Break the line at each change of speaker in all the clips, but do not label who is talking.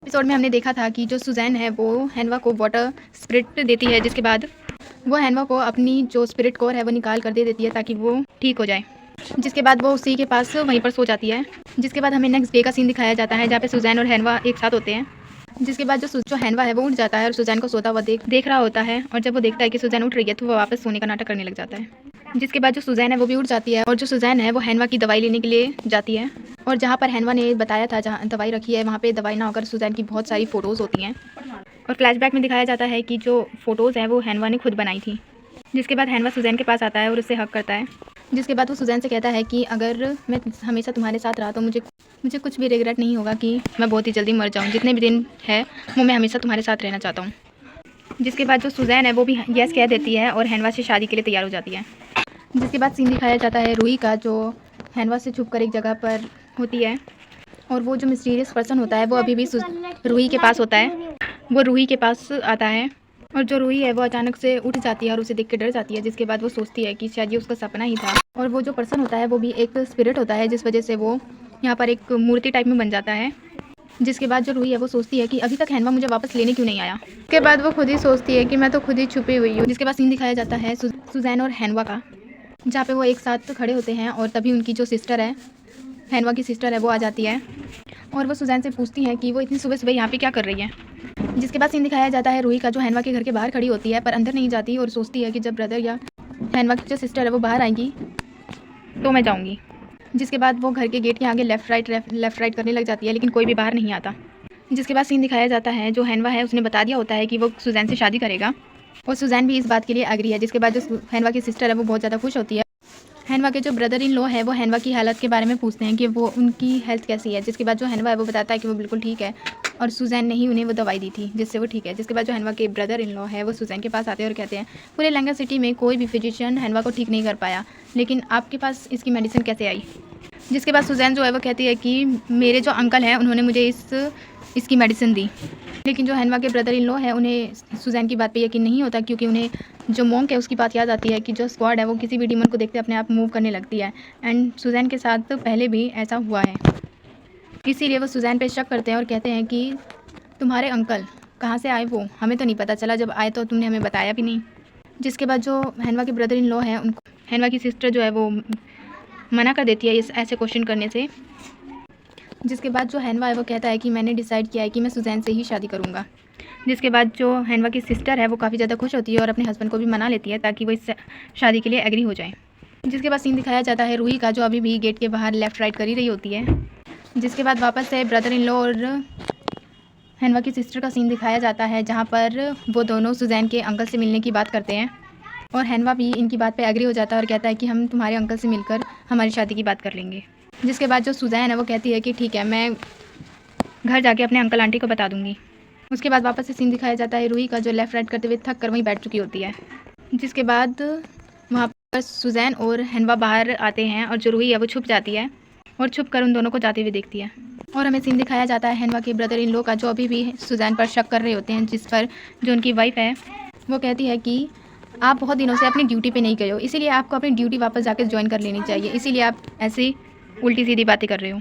Episode में हमने देखा था कि जो सुजैन है वो हैनवा को वाटर स्पिरिट देती है, जिसके बाद वो हैनवा को अपनी जो स्पिरिट कोर है वो निकाल कर दे देती है ताकि वो ठीक हो जाए। जिसके बाद वो उसी के पास वहीं पर सो जाती है। जिसके बाद हमें नेक्स्ट डे का सीन दिखाया जाता है जहाँ पे सुजैन और हैनवा एक साथ होते हैं। जिसके बाद जो हैनवा है वो उठ जाता है और सुजैन को सोता हुआ देख रहा होता है, और जब वो देखता है कि सुजैन उठ रही है तो वो वापस सोने का नाटक करने लग जाता है। जिसके बाद जो सुजैन है वो भी उठ जाती है, और जो सुजैन है वो हैनवा की दवाई लेने के लिए जाती है। और जहाँ पर हैनवा ने बताया था जहाँ दवाई रखी है वहाँ पे दवाई ना होकर सुजैन की बहुत सारी फ़ोटोज़ होती हैं। और फ्लैशबैक में दिखाया जाता है कि जो फ़ोटोज़ हैं वो हैनवा ने खुद बनाई थी। जिसके बाद हैनवा सुजैन के पास आता है और उससे हक करता है। जिसके बाद वो सुजैन से कहता है कि अगर मैं हमेशा तुम्हारे साथ रहा तो मुझे कुछ भी रिग्रेट नहीं होगा कि मैं बहुत ही जल्दी मर जाऊँ। जितने भी दिन है वो मैं हमेशा तुम्हारे साथ रहना चाहता हूँ। जिसके बाद जो सुजैन है वो भी यस कह देती है और हैनवा से शादी के लिए तैयार हो जाती है। जिसके बाद सीन दिखाया जाता है रूही का, जो हैनवा से छुपकर एक जगह पर होती है, और वो जो मिस्टीरियस पर्सन होता है वो अभी भी रूही के पास होता है। वो रूही के पास आता है, और जो रूही है वो अचानक से उठ जाती है और उसे देख के डर जाती है। जिसके बाद वो सोचती है कि शायद ये उसका सपना ही था, और वो जो पर्सन होता है वो भी एक स्पिरिट होता है, जिस वजह से वो यहाँ पर एक मूर्ति टाइप में बन जाता है। जिसके बाद जो रूही है वो सोचती है कि अभी तक हैनवा मुझे वापस लेने क्यों नहीं आया। उसके बाद वो खुद ही सोचती है कि मैं तो खुद ही छुपी हुई हूँ। जिसके बाद सीन दिखाया जाता है सुजैन और हैनवा का, जहाँ पे वो एक साथ खड़े होते हैं, और तभी उनकी जो सिस्टर है, हैनवा की सिस्टर है, वो आ जाती है। और वो सुजैन से पूछती है कि वो इतनी सुबह सुबह यहाँ पे क्या कर रही है। जिसके बाद सीन दिखाया जाता है रूही का, जो हैनवा के घर के बाहर खड़ी होती है पर अंदर नहीं जाती, और सोचती है कि जब ब्रदर या हैनवा की जो सिस्टर है वो बाहर आएंगी तो मैं जाऊँगी। जिसके बाद वो घर के गेट के आगे लेफ़्ट राइट करने लग जाती है, लेकिन कोई भी बाहर नहीं आता। जिसके बाद सीन दिखाया जाता है जो हैनवा है उसने बता दिया होता है कि वो सुजैन से शादी करेगा, और सुजैन भी इस बात के लिए एग्री है। जिसके बाद जो हैनवा की सिस्टर है वो बहुत ज़्यादा खुश होती है। हैनवा के जो ब्रदर इन लॉ है वो हैनवा की हालत के बारे में पूछते हैं कि वो उनकी हेल्थ कैसी है। जिसके बाद जो हैनवा है वो बताता है कि वो बिल्कुल ठीक है, और सुजैन ने ही उन्हें वो दवाई दी थी जिससे वो ठीक है। जिसके बाद जो हैनवा के ब्रदर इन लॉ है वो सुजैन के पास आते हैं और कहते हैं पूरे लंगा सिटी में कोई भी फिजिशियन हैनवा को ठीक नहीं कर पाया, लेकिन आपके पास इसकी मेडिसिन कैसे आई। जिसके बाद सुजैन जो है वो कहती है कि मेरे जो अंकल हैं उन्होंने मुझे इसकी मेडिसिन दी। लेकिन जो हैनवा के ब्रदर इन लॉ है उन्हें सुजैन की बात पे यकीन नहीं होता, क्योंकि उन्हें जो मॉन्क है उसकी बात याद आती है कि जो स्क्वाड है वो किसी भी डीमन को देखते अपने आप मूव करने लगती है, एंड सुजैन के साथ पहले भी ऐसा हुआ है। इसीलिए वो सुजैन पे शक करते हैं और कहते हैं कि तुम्हारे अंकल कहाँ से आए, वो हमें तो नहीं पता चला, जब आए तो तुमने हमें बताया भी नहीं। जिसके बाद जो हैनवा के ब्रदर इन लॉ है उनको हैनवा की सिस्टर जो है वो मना कर देती है इस ऐसे क्वेश्चन करने से। जिसके बाद जो हैनवा है वो कहता है कि मैंने डिसाइड किया है कि मैं सुजैन से ही शादी करूँगा। जिसके बाद जो हैनवा की सिस्टर है वो काफ़ी ज़्यादा खुश होती है और अपने हस्बैंड को भी मना लेती है ताकि वो इस शादी के लिए एग्री हो जाए। जिसके बाद सीन दिखाया जाता है रूही का, जो अभी भी गेट के बाहर लेफ़्ट राइट कर ही रही होती है। जिसके बाद वापस से ब्रदर इन लॉ और हैनवा की सिस्टर का सीन दिखाया जाता है, जहाँ पर वो दोनों सुजैन के अंकल से मिलने की बात करते हैं, और हैनवा भी इनकी बात पे एग्री हो जाता है और कहता है कि हम तुम्हारे अंकल से मिलकर हमारी शादी की बात कर लेंगे। जिसके बाद जो सुजैन है वो कहती है कि ठीक है, मैं घर जाके अपने अंकल आंटी को बता दूंगी। उसके बाद वापस से सीन दिखाया जाता है रूही का, जो लेफ़्ट राइट करते हुए थक कर वहीं बैठ चुकी होती है। जिसके बाद वहाँ पर सुजैन और हैनवा बाहर आते हैं, और जो रूही है वो छुप जाती है और छुप कर उन दोनों को जाते हुए देखती है। और हमें सीन दिखाया जाता है हैनवा के ब्रदर इन लॉ का, जो अभी भी सुजैन पर शक कर रहे होते हैं, जिस पर जो उनकी वाइफ है वो कहती है कि आप बहुत दिनों से अपनी ड्यूटी पे नहीं गए हो, इसीलिए आपको अपनी ड्यूटी वापस जाकर ज्वाइन कर लेनी चाहिए, इसीलिए आप ऐसी उल्टी सीधी बातें कर रहे हो।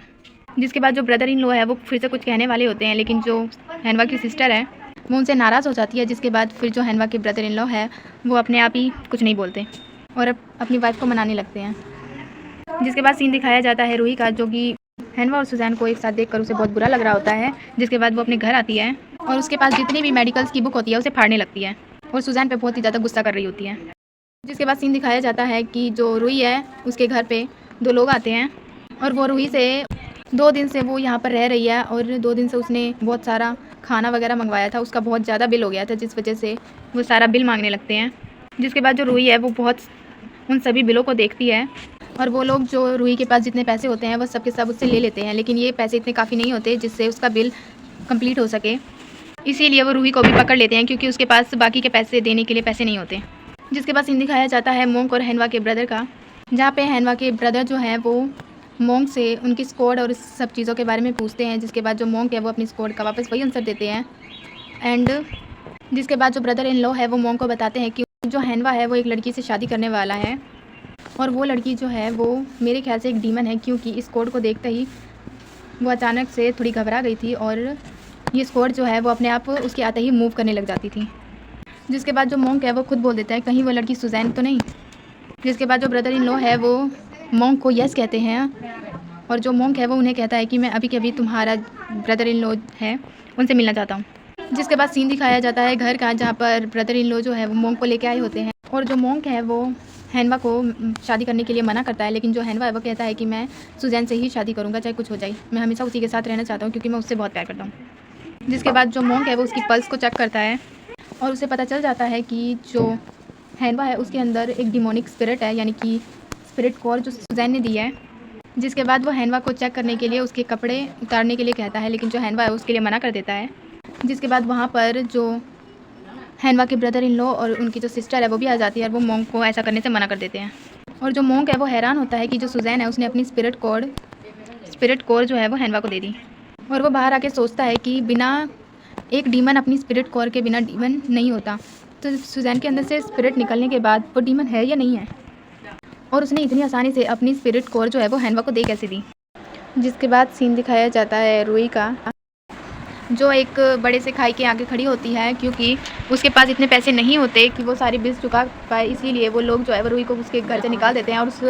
जिसके बाद जो ब्रदर इन लॉ है वो फिर से कुछ कहने वाले होते हैं, लेकिन जो हैनवा की सिस्टर है वो उनसे नाराज़ हो जाती है। जिसके बाद फिर जो हैनवा के ब्रदर इन लॉ है वो अपने आप ही कुछ नहीं बोलते और अपनी वाइफ को मनाने लगते हैं। जिसके बाद सीन दिखाया जाता है रूही का, जो कि हैनवा और सुजैन को एक साथ देखकर उसे बहुत बुरा लग रहा होता है। जिसके बाद वो अपने घर आती है और उसके पास जितनी भी मेडिकल्स की बुक होती है उसे फाड़ने लगती है, और सुजैन पे बहुत ही ज़्यादा गुस्सा कर रही होती है। जिसके बाद सीन दिखाया जाता है कि जो रूही है उसके घर पे 2 लोग आते हैं, और वो रूही से 2 दिन से वो यहाँ पर रह रही है, और 2 दिन से उसने बहुत सारा खाना वगैरह मंगवाया था, उसका बहुत ज़्यादा बिल हो गया था, जिस वजह से वो सारा बिल मांगने लगते हैं। जिसके बाद जो रूही है वो बहुत उन सभी बिलों को देखती है, और वो लोग जो रूही के पास जितने पैसे होते हैं वो सब के सब उससे ले लेते हैं, लेकिन ये पैसे इतने काफ़ी नहीं होते जिससे उसका बिल कंप्लीट हो सके। इसीलिए वो रूही को भी पकड़ लेते हैं, क्योंकि उसके पास बाकी के पैसे देने के लिए पैसे नहीं होते। जिसके बाद सीन दिखाया जाता है मोंक और हैनवा के ब्रदर का, जहाँ पे हैनवा के ब्रदर जो है वो मोंक से उनकी स्क्वाड और इस सब चीज़ों के बारे में पूछते हैं। जिसके बाद जो मोंक है वो अपनी स्क्वाड का वापस वही आंसर देते हैं, एंड जिसके बाद जो ब्रदर इन लॉ है वो मोंक को बताते हैं कि जो हैनवा है वो एक लड़की से शादी करने वाला है, और वो लड़की जो है वो मेरे ख्याल से एक डीमन है, क्योंकि इस कोड को देखते ही वो अचानक से थोड़ी घबरा गई थी और ये स्क्वाड जो है वो अपने आप उसके आते ही मूव करने लग जाती थी। जिसके बाद जो मॉन्क है वो खुद बोल देता है कहीं वो लड़की सुजैन तो नहीं। जिसके बाद जो ब्रदर इन लॉ है वो मॉन्क को यस कहते हैं और जो मॉन्क है वो उन्हें कहता है कि मैं अभी के अभी तुम्हारा ब्रदर इन लॉ है उनसे मिलना चाहता हूँ। जिसके बाद सीन दिखाया जाता है घर का, जहाँ पर ब्रदर इन लॉ जो है वो मॉन्क को लेके आए होते हैं और जो मॉन्क है वो हैनवा को शादी करने के लिए मना करता है, लेकिन जो हैनवा है वो कहता है कि मैं सुजैन से ही शादी करूँगा चाहे कुछ हो जाए, मैं हमेशा उसी के साथ रहना चाहता हूँ क्योंकि मैं उससे बहुत प्यार करता हूँ। जिसके बाद जो मॉन्क है वो उसकी पल्स को चेक करता है और उसे पता चल जाता है कि जो हैनवा है उसके अंदर एक डिमोनिक स्पिरिट है, यानी कि स्पिरिट कोर जो सुजैन ने दी है। जिसके बाद वो हैनवा को चेक करने के लिए उसके कपड़े उतारने के लिए कहता है, लेकिन जो हैनवा है उसके लिए मना कर देता है। जिसके बाद वहाँ पर जो हैनवा के ब्रदर इन लॉ और उनकी जो सिस्टर है वो भी आ जाती है और वो मॉन्क को ऐसा करने से मना कर देते हैं। और जो मॉन्क है वो हैरान होता है कि जो सुजैन है उसने अपनी स्पिरिट कोर जो है वो हैनवा को दे दी। और वो बाहर आके सोचता है कि बिना एक डीमन अपनी स्पिरिट कोर के बिना डीमन नहीं होता, तो सुजैन के अंदर से स्पिरिट निकलने के बाद वो डीमन है या नहीं है, और उसने इतनी आसानी से अपनी स्पिरिट कोर जो है वो हैनवा को दे कैसे दी। जिसके बाद सीन दिखाया जाता है रूही का, जो एक बड़े से खाई के आगे खड़ी होती है क्योंकि उसके पास इतने पैसे नहीं होते कि वो सारी बिल्स चुका पाए, इसीलिए वो लोग जो है वो रूही को उसके घर से निकाल देते हैं और उस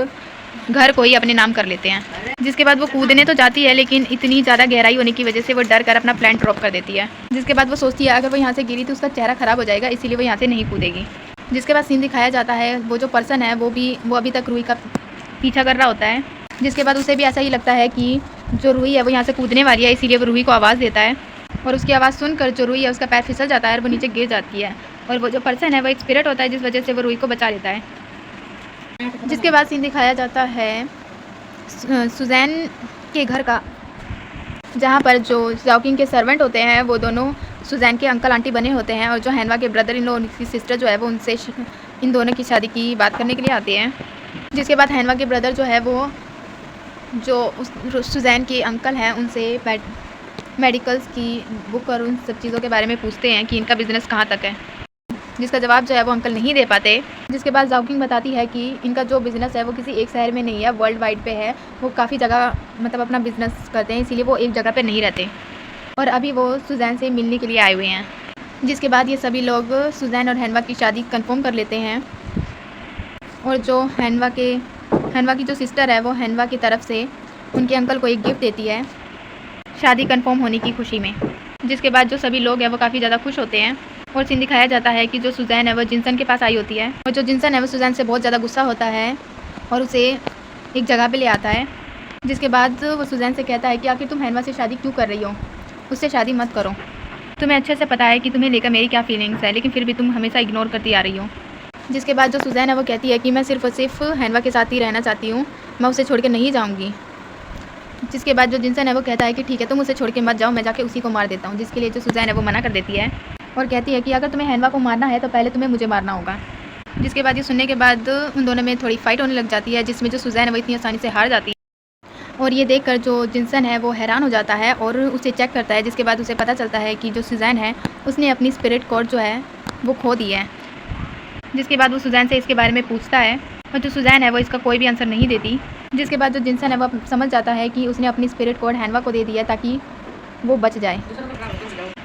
घर को ही अपने नाम कर लेते हैं। जिसके बाद वो कूदने तो जाती है, लेकिन इतनी ज़्यादा गहराई होने की वजह से वो डर कर अपना प्लान ड्रॉप कर देती है। जिसके बाद वो सोचती है अगर वो यहाँ से गिरी तो उसका चेहरा ख़राब हो जाएगा, इसीलिए वो यहाँ से नहीं कूदेगी। जिसके बाद सीन दिखाया जाता है वो जो पर्सन है वो अभी तक रूही का पीछा कर रहा होता है। जिसके बाद उसे भी ऐसा ही लगता है कि जो रूही है वो यहाँ से कूदने वाली है, इसीलिए वो रूही को आवाज़ देता है और उसकी आवाज़ सुनकर जो रूही है उसका पैर फिसल जाता है और वो नीचे गिर जाती है। और वो जो पर्सन है वो एक स्पिरिट होता है, जिस वजह से वो रूही को बचा लेता है। जिसके बाद सीन दिखाया जाता है सुजैन के घर का, जहाँ पर जो जाओकिंग के सर्वेंट होते हैं वो दोनों सुजैन के अंकल आंटी बने होते हैं और जो हैनवा के ब्रदर इन लॉ उनकी सिस्टर जो है वो उनसे इन दोनों की शादी की बात करने के लिए आते हैं। जिसके बाद हैनवा के ब्रदर जो है वो जो सुजैन के अंकल हैं उनसे मेडिकल्स की बुक और उन सब चीज़ों के बारे में पूछते हैं कि इनका बिज़नेस कहाँ तक है, जिसका जवाब जो है वो अंकल नहीं दे पाते। जिसके बाद जाओकिंग बताती है कि इनका जो बिज़नेस है वो किसी एक शहर में नहीं है, वर्ल्ड वाइड पे है। वो काफ़ी जगह मतलब अपना बिज़नेस करते हैं, इसीलिए वो एक जगह पे नहीं रहते और अभी वो सुजैन से मिलने के लिए आए हुए हैं। जिसके बाद ये सभी लोग सुजैन और हैनवा की शादी कंफर्म कर लेते हैं और जो हैनवा की जो सिस्टर है वो हैनवा की तरफ से उनके अंकल को एक गिफ्ट देती है शादी कंफर्म होने की खुशी में। जिसके बाद जो सभी लोग हैं वो काफ़ी ज़्यादा खुश होते हैं और सीन दिखाया जाता है कि जो सुजैन है वो जिनसन के पास आई होती है और जो जिनसन है वो सुजैन से बहुत ज़्यादा गुस्सा होता है और उसे एक जगह पे ले आता है। जिसके बाद वो सुजैन से कहता है कि आखिर तुम हैनवा से शादी क्यों कर रही हो, उससे शादी मत करो, तुम्हें अच्छे से पता है कि तुम्हें लेकर मेरी क्या फीलिंग्स है, लेकिन फिर भी तुम हमेशा इग्नोर करती आ रही हो। जिसके बाद जो सुजैन है वो कहती है कि मैं सिर्फ और सिर्फ हैनवा के साथ ही रहना चाहती हूँ, मैं उसे छोड़ के नहीं जाऊँगी। जिसके बाद जो जिनसन है वो कहता है कि ठीक है तुम उसे छोड़ के मत जाओ, मैं जाके उसी को मार देता हूँ। जिसके लिए जो सुजैन है वो मना कर देती है और कहती है कि अगर तुम्हें हैनवा को मारना है तो पहले तुम्हें मुझे मारना होगा। जिसके बाद ये सुनने के बाद उन दोनों में थोड़ी फाइट होने लग जाती है, जिसमें जो सुजैन है वो इतनी आसानी से हार जाती है और ये देखकर जो जिनसन है वो हैरान हो जाता है और उसे चेक करता है। जिसके बाद उसे पता चलता है कि जो सुजैन है उसने अपनी स्पिरिट कोर जो है वो खो दी है। जिसके बाद वो सुजैन से इसके बारे में पूछता है और जो सुजैन है वो इसका कोई भी आंसर नहीं देती। जिसके बाद जो जिनसन है वो समझ जाता है कि उसने अपनी स्पिरिट कोड हैनवा को दे दिया ताकि वो बच जाए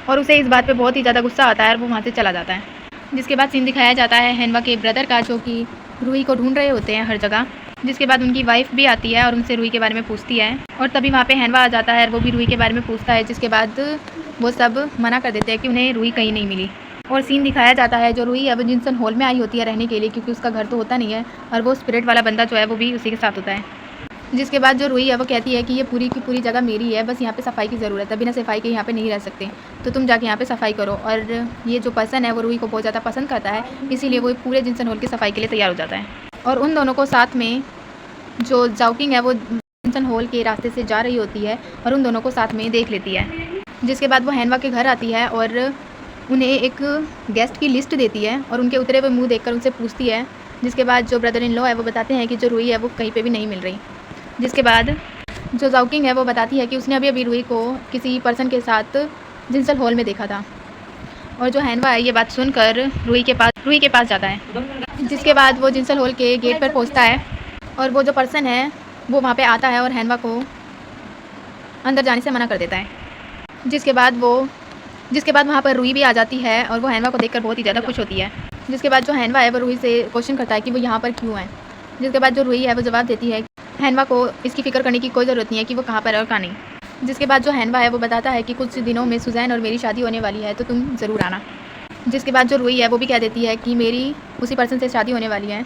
और उसे इस बात पे बहुत ही ज़्यादा गुस्सा आता है और वो वहाँ से चला जाता है। जिसके बाद सीन दिखाया जाता है हैनवा के ब्रदर का, जो कि रूही को ढूंढ रहे होते हैं हर जगह। जिसके बाद उनकी वाइफ भी आती है और उनसे रूही के बारे में पूछती है और तभी वहाँ पे हैनवा आ जाता है और वो भी रूही के बारे में पूछता है। जिसके बाद वो सब मना कर देते हैं कि उन्हें रूही कहीं नहीं मिली और सीन दिखाया जाता है जो रूही है वो जिनसन हॉल में आई होती है रहने के लिए, क्योंकि उसका घर तो होता नहीं है और वो स्पिरिट वाला बंदा जो है वो भी उसी के साथ होता है। जिसके बाद जो रूही है वो कहती है कि ये पूरी की पूरी जगह मेरी है, बस यहाँ पे सफाई की ज़रूरत है, बिना सफाई के यहाँ पे नहीं रह सकते, तो तुम जाके यहाँ पे सफाई करो। और ये जो पर्सन है वो रूही को बहुत ज़्यादा पसंद करता है, इसीलिए वो पूरे जिनसन हॉल की सफाई के लिए तैयार हो जाता है और उन दोनों को साथ में जो जाओकिंग है वो जिनसन हॉल के रास्ते से जा रही होती है और उन दोनों को साथ में देख लेती है। जिसके बाद वो हैनवा के घर आती है और उन्हें एक गेस्ट की लिस्ट देती है और उनके उतरे हुए मुँह देखकर उनसे पूछती है। जिसके बाद जो ब्रदर इन लॉ है वो बताते हैं कि जो रूही है वो कहीं पे भी नहीं मिल रही। जिसके बाद जो जाओकिंग है वो बताती है कि उसने अभी रूही को किसी पर्सन के साथ जिनसन हॉल में देखा था और जो हैनवा है ये बात सुनकर रूही के पास जाता है। जिसके बाद वो जिनसन हॉल के गेट पर पहुंचता है और वो जो पर्सन है वो वहाँ पे आता है और हैनवा को अंदर जाने से मना कर देता है। जिसके बाद वो जिसके बाद वहाँ पर रूही भी आ जाती है और वो हैनवा को देखकर बहुत ही ज़्यादा खुश होती है। जिसके बाद जो हैनवा है वो रूही से क्वेश्चन करता है कि वो यहाँ पर क्यों है। जिसके बाद जो रूही है वो जवाब देती है हैनवा को इसकी फ़िक्र करने की कोई ज़रूरत नहीं है कि वो कहाँ पर है और कहाँ नहीं। जिसके बाद जो हैनवा है वो बताता है कि कुछ दिनों में सुजैन और मेरी शादी होने वाली है, तो तुम ज़रूर आना। जिसके बाद जो रूही है वो भी कह देती है कि मेरी उसी पर्सन से शादी होने वाली है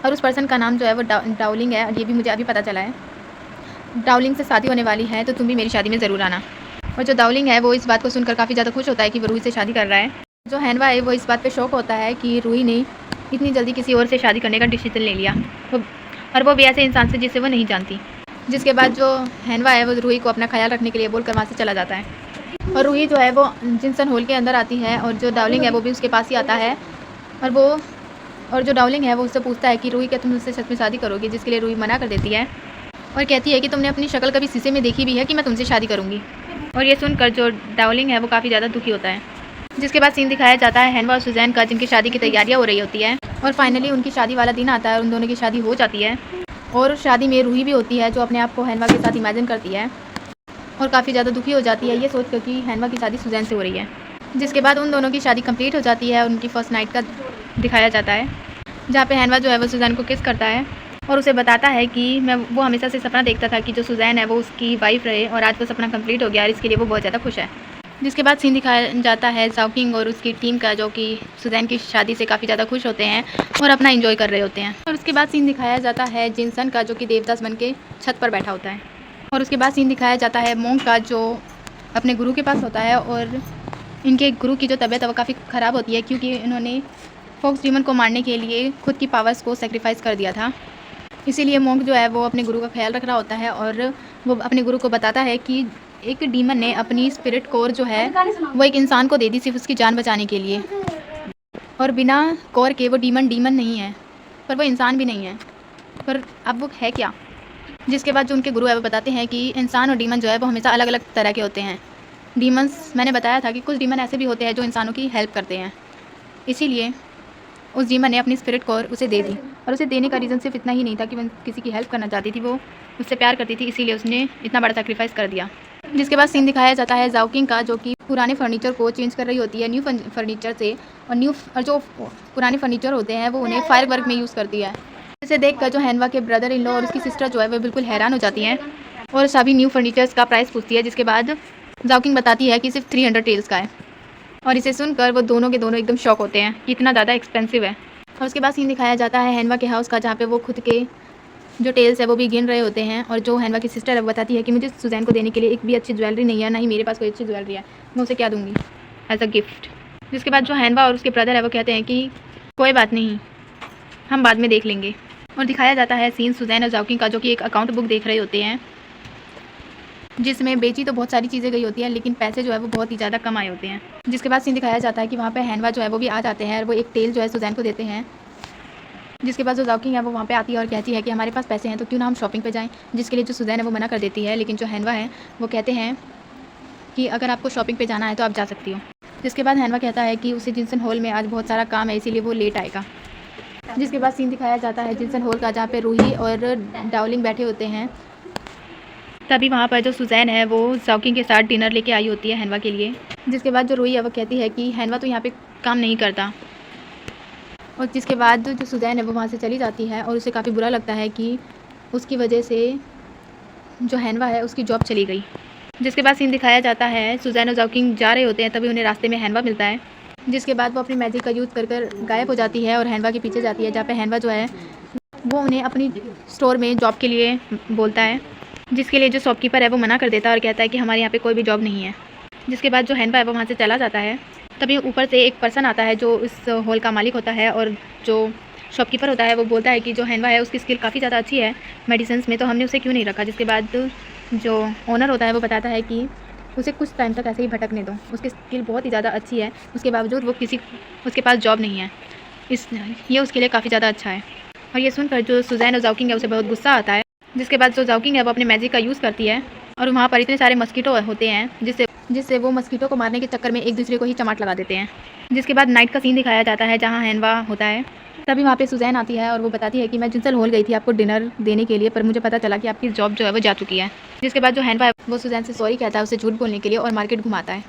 और उस पर्सन का नाम जो है वो डाउलिंग है, और ये भी मुझे अभी पता चला है। डाउलिंग से शादी होने वाली है, तो तुम भी मेरी शादी में ज़रूर आना। और जो डाउलिंग है वो इस बात को सुनकर काफ़ी ज़्यादा खुश होता है कि वो रूही से शादी कर रहा है। जो हैनवा है वो इस बात पे शौक होता है कि रूही ने इतनी जल्दी किसी और से शादी करने का डिसीजन ले लिया, और वो भी ऐसे इंसान से जिसे वो नहीं जानती। जिसके बाद जो हैनवा है वो रूही को अपना ख्याल रखने के लिए बोलकर वहाँ से चला जाता है। और रूही जो है वो जिनसन हॉल के अंदर आती है और जो डाउलिंग है वो भी उसके पास ही आता है। और जो डाउलिंग है वो उससे पूछता है कि रूही क्या तुम मुझसे सच में शादी करोगी, जिसके लिए रूही मना कर देती है और कहती है कि तुमने अपनी शक्ल कभी शीशे में देखी भी है कि मैं तुमसे शादी करूँगी। और ये सुनकर जो डाउलिंग है वो काफ़ी ज़्यादा दुखी होता है। जिसके बाद सीन दिखाया जाता है हैनवा और सुजैन का, जिनकी शादी की तैयारियाँ हो रही होती है और फाइनली उनकी शादी वाला दिन आता है और उन दोनों की शादी हो जाती है। और शादी में रूही भी होती है जो अपने आप को हैनवा के साथ इमेजिन करती है और काफ़ी ज़्यादा दुखी हो जाती है ये सोच कर कि हैनवा की शादी सुजैन से हो रही है। जिसके बाद उन दोनों की शादी कंप्लीट हो जाती है और उनकी फर्स्ट नाइट का दिखाया जाता है, जहाँ पे हैनवा जो है वो सुजैन को किस करता है और उसे बताता है कि वो हमेशा से सपना देखता था कि जो सुजैन है वो उसकी वाइफ रहे, और आज वो सपना कंप्लीट हो गया और इसके लिए वो बहुत ज़्यादा खुश है। जिसके बाद सीन दिखाया जाता है जाओकिंग और उसकी टीम का, जो कि सुजैन की शादी से काफ़ी ज़्यादा खुश होते हैं और अपना एंजॉय कर रहे होते हैं। और उसके बाद सीन दिखाया जाता है जिनसन का, जो कि देवदास बन के छत पर बैठा होता है। और उसके बाद सीन दिखाया जाता है मोंग का, जो अपने गुरु के पास होता है। और इनके गुरु की जो तबीयत है वो काफ़ी ख़राब होती है, क्योंकि इन्होंने फॉक्स डीमन को मारने के लिए खुद की पावर्स को सेक्रीफाइस कर दिया था। इसीलिए मोंग जो है वो अपने गुरु का ख्याल रख रहा होता है और वो अपने गुरु को बताता है कि एक डीमन ने अपनी स्पिरिट कोर जो है वो एक इंसान को दे दी सिर्फ उसकी जान बचाने के लिए, और बिना कोर के वो डीमन नहीं है, पर वो इंसान भी नहीं है, पर अब वो है क्या। जिसके बाद जो उनके गुरु है वो बताते हैं कि इंसान और डीमन जो है वो हमेशा अलग अलग तरह के होते हैं। डीमंस, मैंने बताया था कि कुछ डीमन ऐसे भी होते हैं जो इंसानों की हेल्प करते हैं, इसीलिए उस डीमन ने अपनी स्पिरिट कोर उसे दे दी। और उसे देने का रीज़न सिर्फ इतना ही नहीं था कि वो किसी की हेल्प करना चाहती थी, वो उससे प्यार करती थी, इसीलिए उसने इतना बड़ा सेक्रीफाइस कर दिया। जिसके बाद सीन दिखाया जाता है जाओकिंग का, जो कि पुराने फर्नीचर को चेंज कर रही होती है न्यू फर्नीचर से, और जो पुराने फर्नीचर होते हैं वो उन्हें फायर वर्क में यूज़ करती है। इसे देखकर जो हैनवा के ब्रदर इन लॉ और उसकी सिस्टर जो है वो बिल्कुल हैरान हो जाती हैं और सभी न्यू फर्नीचर्स का प्राइस पूछती है। जिसके बाद जाओकिंग बताती है कि सिर्फ 300 टेल्स का है, और इसे सुनकर वो दोनों के दोनों एकदम शॉक होते हैं कि इतना ज़्यादा एक्सपेंसिव है। और उसके बाद सीन दिखाया जाता है हैनवा के हाउस का, जहाँ पे वो खुद के जो टेल्स है वो भी गिन रहे होते हैं। और जो हैनवा की सिस्टर है वो बताती है कि मुझे सुजैन को देने के लिए एक भी अच्छी ज्वेलरी नहीं है, ना ही मेरे पास कोई अच्छी ज्वेलरी है, मैं उसे क्या दूँगी एज अ गिफ्ट। जिसके बाद जो हैनवा और उसके ब्रदर है वो कहते हैं कि कोई बात नहीं, हम बाद में देख लेंगे। और दिखाया जाता है सीन सुजैन और जाओकिंग का, जो कि एक अकाउंट बुक देख रहे होते हैं, जिसमें बेची तो बहुत सारी चीज़ें गई होती हैं लेकिन पैसे जो है वो बहुत ही ज़्यादा कम आए होते हैं। जिसके बाद सीन दिखाया जाता है कि वहाँ पे हैनवा जो है वो भी आ जाते हैं और वो एक टेल जो है सुजैन को देते हैं। जिसके बाद जो जाओकिंग है वो वहाँ पे आती है और कहती है कि हमारे पास पैसे हैं तो क्यों ना हम शॉपिंग पे जाएं। जिसके लिए जो सुजैन है वो मना कर देती है, लेकिन जो हैनवा है वो कहते हैं कि अगर आपको शॉपिंग पे जाना है तो आप जा सकती हो। जिसके बाद हैनवा कहता है कि उसे जिनसन हॉल में आज बहुत सारा काम है, इसीलिए वो लेट आएगा। जिसके बाद सीन दिखाया जाता है जिनसन हॉल का, जहाँ पे रूही और डाउलिंग बैठे होते हैं। तभी वहाँ पर जो सुजैन है वो जाओकिंग के साथ डिनर लेके आई होती है हैनवा के लिए। जिसके बाद जो रूही है वो कहती है कि हैनवा तो यहाँ पे काम नहीं करता। और जिसके बाद जो सुजैन है वो वहाँ से चली जाती है और उसे काफ़ी बुरा लगता है कि उसकी वजह से जो हैनवा है उसकी जॉब चली गई। जिसके बाद सीन दिखाया जाता है सुजैन और जाओकिंग जा रहे होते हैं, तभी उन्हें रास्ते में हैनवा मिलता है। जिसके बाद वो अपनी मैजिक का यूज़ कर गायब हो जाती है और हैनवा के पीछे जाती है, जहाँ पे हैनवा जो है वो उन्हें अपनी स्टोर में जॉब के लिए बोलता है। जिसके लिए जो शॉपकीपर है वो मना कर देता है और कहता है कि हमारे यहाँ पे कोई भी जॉब नहीं है। जिसके बाद जो हैनवा है वो वहाँ से चला जाता है। तभी ऊपर से एक पर्सन आता है जो इस हॉल का मालिक होता है, और जो शॉपकीपर होता है वो बोलता है कि जो हैनवा है उसकी स्किल काफ़ी ज़्यादा अच्छी है मेडिसिन में, तो हमने उसे क्यों नहीं रखा। जिसके बाद जो ओनर होता है वो बताता है कि उसे कुछ टाइम तक ऐसे ही भटकने दो, उसकी स्किल बहुत ही ज़्यादा अच्छी है, उसके बावजूद वो उसके पास जॉब नहीं है, ये उसके लिए काफ़ी ज़्यादा अच्छा है। और ये सुनकर जो सुजैन और जाओकिंग है उसे बहुत गुस्सा आता है। जिसके बाद जो जाओकिंग है वो अपने मैजिक का यूज़ करती है और वहाँ पर इतने सारे मस्कीटो होते हैं जिससे वो मस्कीटो को मारने के चक्कर में एक दूसरे को ही चमाट लगा देते हैं। जिसके बाद नाइट का सीन दिखाया जाता है जहाँ हैनवा होता है। तभी वहाँ पे सुजैन आती है और वो बताती है कि मैं जिनसन हॉल गई थी आपको डिनर देने के लिए, पर मुझे पता चला कि आपकी जॉब जो है वो जा चुकी है। जिसके बाद जो हैनवा है वो सुजैन से सॉरी कहता है उसे झूठ बोलने के लिए और मार्केट घुमाता है।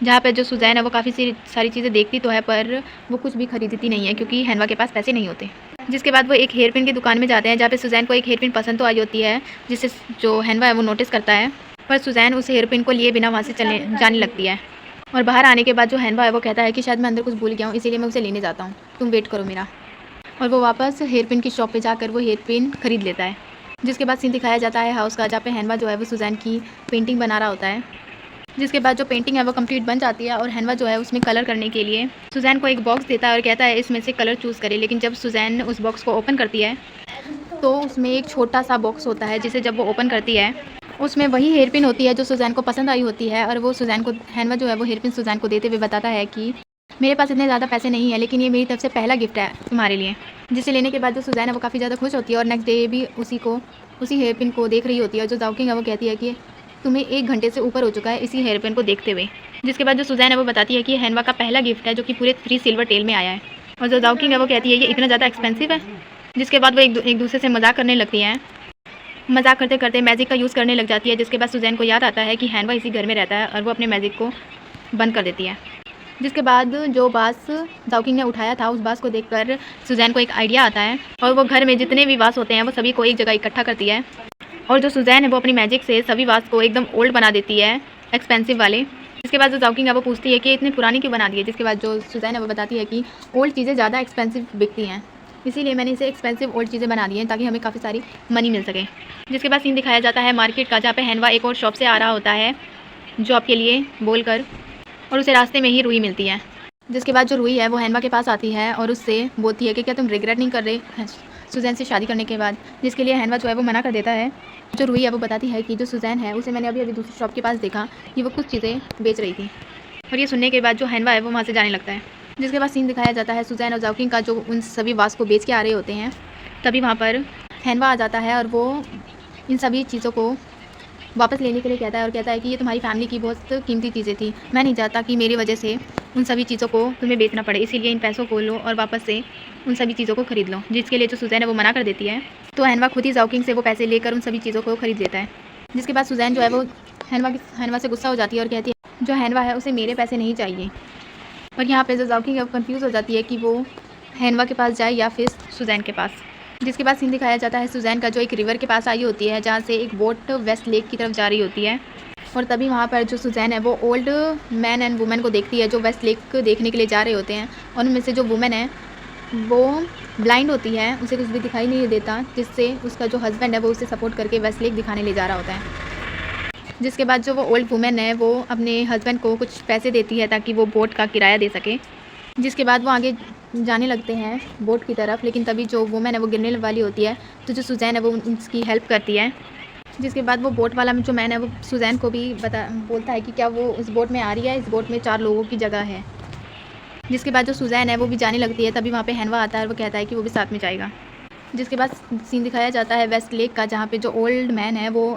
जहाँ पे जो सुजैन है वो काफ़ी सारी चीज़ें देखती तो है, पर वो कुछ भी खरीदती नहीं है क्योंकि हैनवा के पास पैसे नहीं होते। जिसके बाद वो एक हेयर पिन की दुकान में जाते हैं, जहाँ पे सुजैन को एक हेयर पिन पसंद तो आई होती है, जिसे जो हैनवा है वो नोटिस करता है, पर सुजैन उस हेयर पिन को लिए बिना वहाँ से जाने लगती है। और बाहर आने के बाद जो हैनवा है वो कहता है कि शायद मैं अंदर कुछ भूल गया हूँ, इसीलिए मैं उसे लेने जाता हूँ, तुम वेट करो मेरा। और वो वापस हेयर पिन की शॉप पे जाकर वो हेयर पिन खरीद लेता है। जिसके बाद सीन दिखाया जाता है हाउस का, जहाँ पे हैनवा जो है वो सुजैन की पेंटिंग बना रहा होता है। जिसके बाद जो पेंटिंग है वो कंप्लीट बन जाती है और हैनवा जो है उसमें कलर करने के लिए सुजैन को एक बॉक्स देता है और कहता है इसमें से कलर चूज़ करे। लेकिन जब सुजैन उस बॉक्स को ओपन करती है तो उसमें एक छोटा सा बॉक्स होता है, जिसे जब वो ओपन करती है उसमें वही हेयर पिन होती है जो सुजैन को पसंद आई होती है। और वो सुजैन को, हैनवा जो है वो हेयर पिन सुजैन को देते हुए बताता है कि मेरे पास इतने ज़्यादा पैसे नहीं है, लेकिन ये मेरी तरफ से पहला गिफ्ट है तुम्हारे लिए। जिसे लेने के बाद जो सुजैन है वो काफ़ी ज़्यादा खुश होती है और नेक्स्ट डे भी उसी हेयर पिन को देख रही होती है। जो जाओकिंग है वो कहती है कि तुम्हें 1 घंटे से ऊपर हो चुका है इसी हेयर पेन को देखते हुए। जिसके बाद जो सुजैन है वो बताती है कि हैनवा का पहला गिफ्ट है जो कि पूरे 3 सिल्वर टेल में आया है। और जो जाओकिंग है वो कहती है ये इतना ज़्यादा एक्सपेंसिव है। जिसके बाद वो एक दूसरे से मजाक करने लगती हैं। मजाक करते करते मैजिक का यूज़ करने लग जाती है। जिसके बाद सुजैन को याद आता है कि हैनवा इसी घर में रहता है और वो अपने मैजिक को बंद कर देती है। जिसके बाद जो बास जाओकिंग ने उठाया था उस बास को देखकर सुजैन को एक आइडिया आता है और वो घर में जितने भी वास होते हैं वो सभी को एक जगह इकट्ठा करती है। और जो सुजैन है वो अपनी मैजिक से सभी वास को एकदम ओल्ड बना देती है, एक्सपेंसिव वाले। जिसके बाद जो जाओकिंग है वो पूछती है कि इतनी पुरानी क्यों बना दी है। जिसके बाद जो सुजैन है वो बताती है कि ओल्ड चीज़ें ज़्यादा एक्सपेंसिव बिकती हैं, इसीलिए मैंने इसे एक्सपेंसिव ओल्ड चीज़ें बना दी हैं ताकि हमें काफ़ी सारी मनी मिल सके। जिसके बाद सीन दिखाया जाता है मार्केट का, जहाँ पे हैनवा एक और शॉप से आ रहा होता है जॉब के लिए बोलकर, और उसे रास्ते में ही रूही मिलती है। जिसके बाद जो रूही है वो हैनवा के पास आती है और उससे बोलती है कि क्या तुम रिग्रेट नहीं कर रहे सुजैन से शादी करने के बाद। जिसके लिए हैनवा जो है वो मना कर देता है। जो रूही है वो बताती है कि जो सुजैन है उसे मैंने अभी दूसरी शॉप के पास देखा कि वो कुछ चीज़ें बेच रही थी। और ये सुनने के बाद जो हैनवा है वो वहाँ से जाने लगता है। जिसके बाद सीन दिखाया जाता है सुजैन और जाओकिंग का, जो उन सभी वास को बेच के आ रहे होते हैं। तभी वहाँ पर हैनवा आ जाता है और वो इन सभी चीज़ों को वापस लेने के लिए कहता है और कहता है कि ये तुम्हारी फैमिली की बहुत कीमती चीज़ें थी, मैं नहीं चाहता कि मेरी वजह से उन सभी चीज़ों को तुम्हें बेचना पड़े, इसीलिए इन पैसों को लो और वापस से उन सभी चीज़ों को खरीद लो। जिसके लिए जो सुजैन है वो मना कर देती है, तो हैनवा खुद ही जाओकिंग से वो पैसे लेकर उन सभी चीज़ों को खरीद लेता है। जिसके बाद सुजैन जो है वो हैनवा से गुस्सा हो जाती है और कहती है जो हैनवा है उसे मेरे पैसे नहीं चाहिए। और यहाँ पर जो जाओकिंग है वो कन्फ्यूज़ हो जाती है कि वो हैनवा के पास जाए या फिर सुजैन के पास। जिसके बाद सीन दिखाया जाता है सुजैन का, जो एक रिवर के पास आई होती है जहाँ से एक बोट वेस्ट लेक की तरफ जा रही होती है। और तभी वहाँ पर जो सुजैन है वो ओल्ड मैन एंड वुमेन को देखती है जो वेस्ट लेक देखने के लिए जा रहे होते हैं। और उनमें से जो वुमेन है वो ब्लाइंड होती है, उसे कुछ भी दिखाई नहीं देता, जिससे उसका जो हस्बैंड है वो उसे सपोर्ट करके वेस्ट लेक दिखाने ले जा रहा होता है। जिसके बाद जो वो ओल्ड वुमेन है वो अपने हस्बैंड को कुछ पैसे देती है ताकि वो बोट का किराया दे सके। जिसके बाद वो आगे जाने लगते हैं बोट की तरफ, लेकिन तभी जो वुमेन है वो गिरने वाली होती है, तो जो सुजैन है वो उसकी हेल्प करती है। जिसके बाद वो बोट वाला जो मैन है वो सुजैन को भी बोलता है कि क्या वो उस बोट में आ रही है, इस बोट में 4 लोगों की जगह है। जिसके बाद जो सुजैन है वो भी जाने लगती है, तभी वहाँ पे हैनवा आता है और वो कहता है कि वो भी साथ में जाएगा। जिसके बाद सीन दिखाया जाता है वेस्ट लेक का, जहाँ पे जो ओल्ड मैन है वो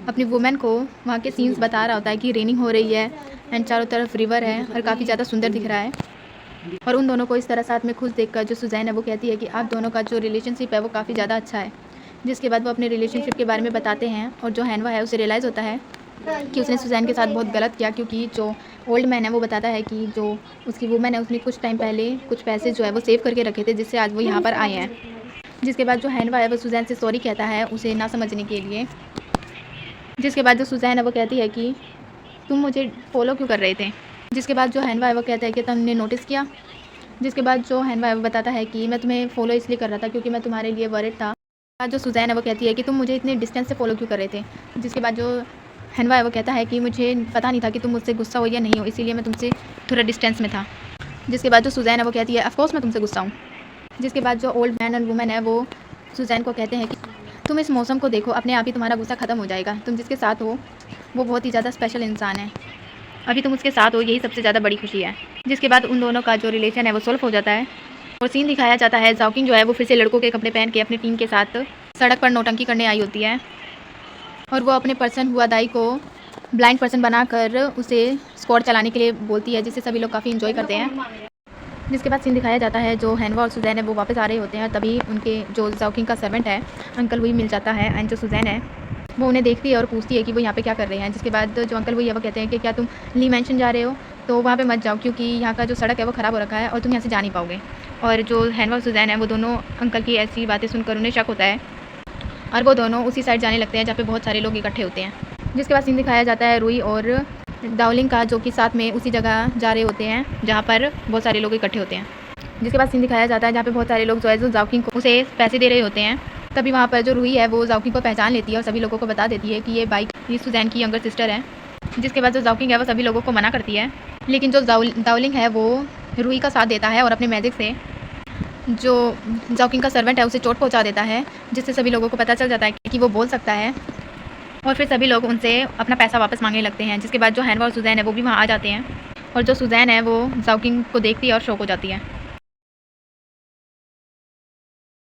अपनी वुमेन को वहाँ के सीन्स बता रहा होता है कि रेनिंग हो रही है एंड चारों तरफ रिवर है और काफ़ी ज़्यादा सुंदर दिख रहा है। और उन दोनों को इस तरह साथ में खुश देखकर जो सुजैन है वो कहती है कि आप दोनों का जो रिलेशनशिप है वो काफ़ी ज़्यादा अच्छा है। जिसके बाद वो अपने रिलेशनशिप के बारे में बताते हैं और जो हैनवा है उसे रियलाइज़ होता है कि उसने सुजैन के साथ बहुत गलत किया, क्योंकि जो ओल्ड मैन है वो बताता है कि जो उसकी वुमेन है उसने कुछ टाइम पहले कुछ पैसे जो है वो सेव करके रखे थे, जिससे आज वो यहाँ पर आए हैं। जिसके बाद जो हैनवा है वो सुजैन से सॉरी कहता है उसे ना समझने के लिए। जिसके बाद जो सुजैन है वो कहती है कि तुम मुझे फॉलो क्यों कर रहे थे। जिसके बाद जो हैनवा है वो कहता है कि तुमने नोटिस किया। जिसके बाद जो हैनवा है वो बताता है कि मैं तुम्हें फॉलो इसलिए कर रहा था क्योंकि मैं तुम्हारे लिए वरिड था। जो सुजैन है वो कहती है कि तुम मुझे इतने डिस्टेंस से फॉलो क्यों कर रहे थे। जिसके बाद जो हैनवा है वो कहता है कि मुझे पता नहीं था कि तुम मुझसे गुस्सा हो या नहीं हो, इसीलिए मैं तुमसे थोड़ा डिस्टेंस में था। जिसके बाद जो सुजैन है वो कहती है ऑफकोर्स मैं तुमसे गुस्सा हूँ। जिसके बाद जो ओल्ड मैन एंड वुमेन है वो सुजैन को कहते हैं कि तुम इस मौसम को देखो, अपने आप ही तुम्हारा गुस्सा ख़त्म हो जाएगा। तुम जिसके साथ हो वो बहुत ही ज़्यादा स्पेशल इंसान है, अभी तुम उसके साथ हो, यही सबसे ज़्यादा बड़ी खुशी है। जिसके बाद उन दोनों का जो रिलेशन है वो सॉल्व हो जाता है। और सीन दिखाया जाता है जाओकिंग जो है वो फिर से लड़कों के कपड़े पहन के अपनी टीम के साथ सड़क पर नौटंकी करने आई होती है। और वो अपने पर्सन हुआ दाई को ब्लाइंड पर्सन बनाकर उसे स्क्वाड चलाने के लिए बोलती है, जिससे सभी लोग काफ़ी इन्जॉय करते हैं। जिसके बाद सीन दिखाया जाता है जो हैनवा और सुजैन है वो वापस आ रहे होते हैं, तभी उनके जो जाओकिंग का सर्वेंट है अंकल वही मिल जाता है एंड जो सुजैन है वो उन्हें देखती है और पूछती है कि वो यहाँ पे क्या कर रहे हैं। जिसके बाद जो अंकल वही है वो कहते हैं कि क्या तुम ली मैंशन जा रहे हो। तो वहाँ पे मत जाओ, क्योंकि यहाँ का जो सड़क है वो ख़राब हो रखा है और तुम यहाँ से जा नहीं पाओगे। और जो हैनवा और सुजैन है वो दोनों अंकल की ऐसी बातें सुनकर उन्हें शक होता है और वो दोनों उसी साइड जाने लगते हैं जहाँ पे बहुत सारे लोग इकट्ठे होते हैं। जिसके बाद सीन दिखाया जाता है रुई और डाउलिंग का, जो कि साथ में उसी जगह जा रहे होते हैं जहाँ पर बहुत सारे लोग इकट्ठे होते हैं। जिसके बाद सीन दिखाया जाता है जहाँ पे बहुत सारे लोग जो है जो जाओकिंग को उसे पैसे दे रहे होते हैं। तभी वहाँ पर जो रुई है वो जाओकिंग को पहचान लेती है और सभी लोगों को बता देती है कि ये सुजैन की यंगर सिस्टर है। जिसके बाद जो जाओकिंग है वो सभी लोगों को मना करती है, लेकिन जो डाउलिंग है वो रुई का साथ देता है और अपने मैजिक से जो जाओकिंग का सर्वेंट है उसे चोट पहुंचा देता है, जिससे सभी लोगों को पता चल जाता है कि वो बोल सकता है। और फिर सभी लोग उनसे अपना पैसा वापस मांगने लगते हैं। जिसके बाद जो हैनवा और सुजैन है वो भी वहाँ आ जाते हैं और जो सुजैन है वो जाओकिंग को देखती है और शॉक हो जाती है।